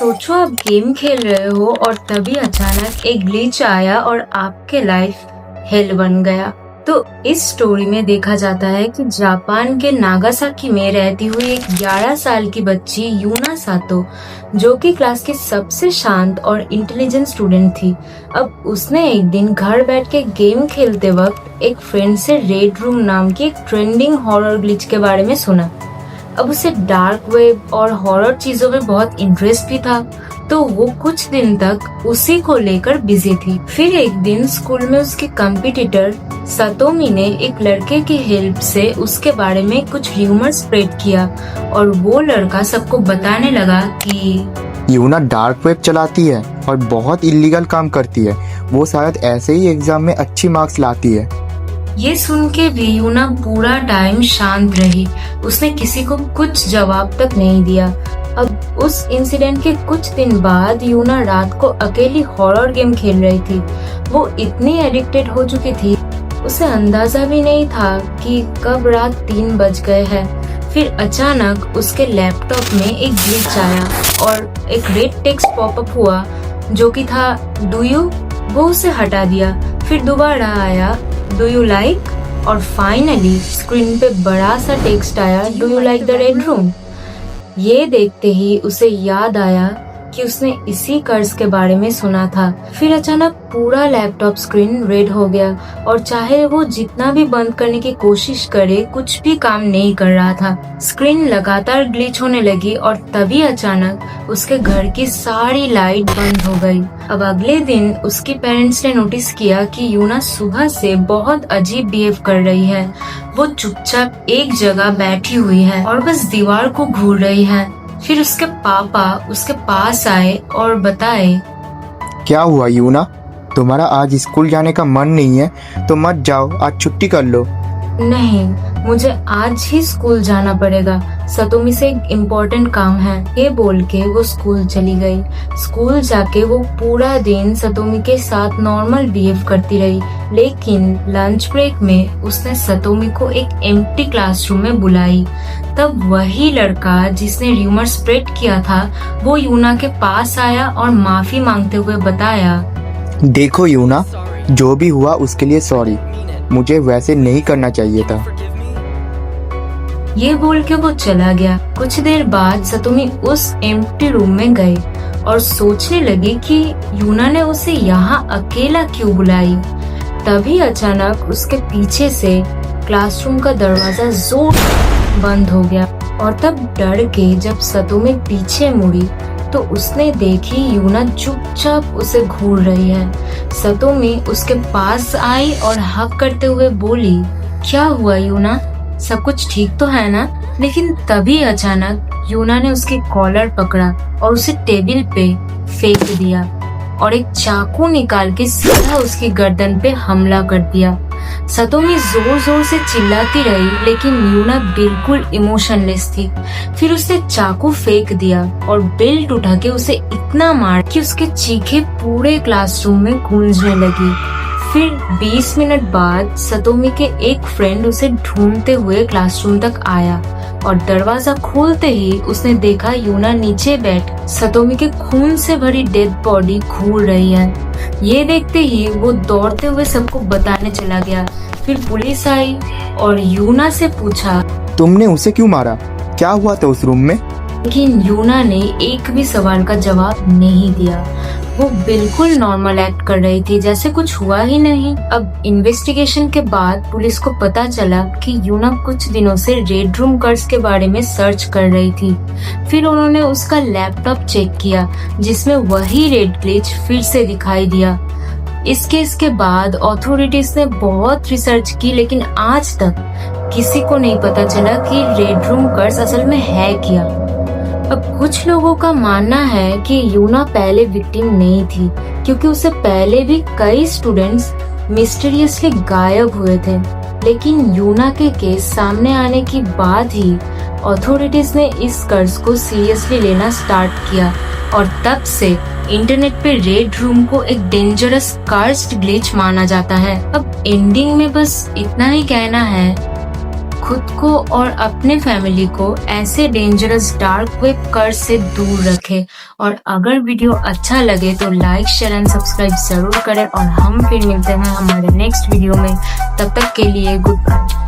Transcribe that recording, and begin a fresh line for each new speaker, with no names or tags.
सोचो आप गेम खेल रहे हो और तभी अचानक एक ग्लिच आया और आपके लाइफ हेल बन गया। तो इस स्टोरी में देखा जाता है कि जापान के नागासाकी में रहती हुई एक 11 साल की बच्ची यूना सातो, जो कि क्लास की सबसे शांत और इंटेलिजेंट स्टूडेंट थी। अब उसने एक दिन घर बैठ के गेम खेलते वक्त एक फ्रेंड से रेड रूम नाम की एक ट्रेंडिंग हॉरर ग्लिच के बारे में सुना। अब उसे डार्क वेब और हॉरर चीजों में बहुत इंटरेस्ट भी था, तो वो कुछ दिन तक उसी को लेकर बिजी थी। फिर एक दिन स्कूल में उसके कंपटीटर सतोमी ने एक लड़के की हेल्प से उसके बारे में कुछ र्यूमर स्प्रेड किया और वो लड़का सबको बताने लगा कि
यूना डार्क वेब चलाती है और बहुत इलीगल काम करती है। वो शायद ऐसे ही एग्जाम में अच्छी मार्क्स लाती है।
ये सुन के भी यूना पूरा टाइम शांत रही। उसने किसी को कुछ जवाब तक नहीं दिया। अब उस इंसिडेंट के कुछ दिन बाद यूना रात को अकेली हॉरर गेम खेल रही थी। वो इतनी एडिक्टेड हो चुकी थी, उसे अंदाजा भी नहीं था कि कब रात 3 बज गए हैं। फिर अचानक उसके लैपटॉप में एक ग्लिच आया और एक रेड टेक्स्ट पॉपअप हुआ जो कि था डू यू। वो उसे हटा दिया। फिर दोबारा आया डू यू लाइक, और फाइनली स्क्रीन पे बड़ा सा टेक्स्ट आया do you like the red room. ये देखते ही उसे याद आया कि उसने इसी कर्ज के बारे में सुना था। फिर अचानक पूरा लैपटॉप स्क्रीन रेड हो गया और चाहे वो जितना भी बंद करने की कोशिश करे, कुछ भी काम नहीं कर रहा था। स्क्रीन लगातार ग्लिच होने लगी और तभी अचानक उसके घर की सारी लाइट बंद हो गई। अब अगले दिन उसके पेरेंट्स ने नोटिस किया कि यूना सुबह से बहुत अजीब बिहेव कर रही है। वो चुपचाप एक जगह बैठी हुई है और बस दीवार को घूर रही है। फिर उसके पापा उसके पास आए और बताए,
क्या हुआ यूना, तुम्हारा आज स्कूल जाने का मन नहीं है तो मत जाओ, आज छुट्टी कर लो।
नहीं, मुझे आज ही स्कूल जाना पड़ेगा, सतोमी से एक इम्पोर्टेंट काम है। ये बोल के वो स्कूल चली गई। स्कूल जाके वो पूरा दिन सतोमी के साथ नॉर्मल बिहेव करती रही, लेकिन लंच ब्रेक में उसने सतोमी को एक एम्प्टी क्लासरूम में बुलाई। तब वही लड़का जिसने र्यूमर स्प्रेड किया था वो यूना के पास आया और माफी मांगते हुए बताया,
देखो यूना, जो भी हुआ उसके लिए सॉरी, मुझे वैसे नहीं करना चाहिए था।
ये बोल के वो चला गया। कुछ देर बाद सतोमी उस एम्प्टी रूम में गई और सोचने लगी कि यूना ने उसे यहाँ अकेला क्यों बुलाई। तभी अचानक उसके पीछे से क्लासरूम का दरवाजा जोर बंद हो गया और तब डर के जब सतोमी पीछे मुड़ी तो उसने देखी यूना चुपचाप उसे घूर रही है। सतोमी उसके पास आई और हक करते हुए बोली, क्या हुआ यूना, सब कुछ ठीक तो है ना। लेकिन तभी अचानक यूना ने उसकी कॉलर पकड़ा और उसे टेबल पे फेंक दिया और एक चाकू निकाल के सीधा उसकी गर्दन पे हमला कर दिया। सतोमी जोर जोर से चिल्लाती रही, लेकिन यूना बिल्कुल इमोशनलेस थी। फिर उसने चाकू फेंक दिया और बेल्ट उठा के उसे इतना मार कि उसके चीखें पूरे क्लासरूम में गूंजने लगी। फिर 20 मिनट बाद सतोमी के एक फ्रेंड उसे ढूंढते हुए क्लासरूम तक आया और दरवाजा खोलते ही उसने देखा यूना नीचे बैठ सतोमी के खून से भरी डेड बॉडी घूर रही है। ये देखते ही वो दौड़ते हुए सबको बताने चला गया। फिर पुलिस आई और यूना से पूछा,
तुमने उसे क्यों मारा, क्या हुआ था उस रूम में।
लेकिन यूना ने एक भी सवाल का जवाब नहीं दिया। वो बिल्कुल नॉर्मल एक्ट कर रही थी, जैसे कुछ हुआ ही नहीं। अब इन्वेस्टिगेशन के बाद पुलिस को पता चला कि यूना कुछ दिनों से रेड रूम कर्स के बारे में सर्च कर रही थी। फिर उन्होंने उसका लैपटॉप चेक किया जिसमें वही रेड ग्लिच फिर से दिखाई दिया। इस केस के बाद अथॉरिटीज ने बहुत रिसर्च की, लेकिन आज तक किसी को नहीं पता चला कि रेड रूम कर्स असल में है क्या। अब कुछ लोगों का मानना है कि यूना पहले विक्टिम नहीं थी, क्योंकि उससे पहले भी कई स्टूडेंट्स मिस्टीरियसली गायब हुए थे। लेकिन यूना के केस सामने आने के बाद ही अथॉरिटीज ने इस कर्ज को सीरियसली लेना स्टार्ट किया और तब से इंटरनेट पे रेड रूम को एक डेंजरस कर्स्ड ग्लिच माना जाता है। अब एंडिंग में बस इतना ही कहना है, खुद को और अपने फैमिली को ऐसे डेंजरस डार्क वेब कर्स से दूर रखें। और अगर वीडियो अच्छा लगे तो लाइक, शेयर एंड सब्सक्राइब जरूर करें और हम फिर मिलते हैं हमारे नेक्स्ट वीडियो में। तब तक के लिए गुड बाय।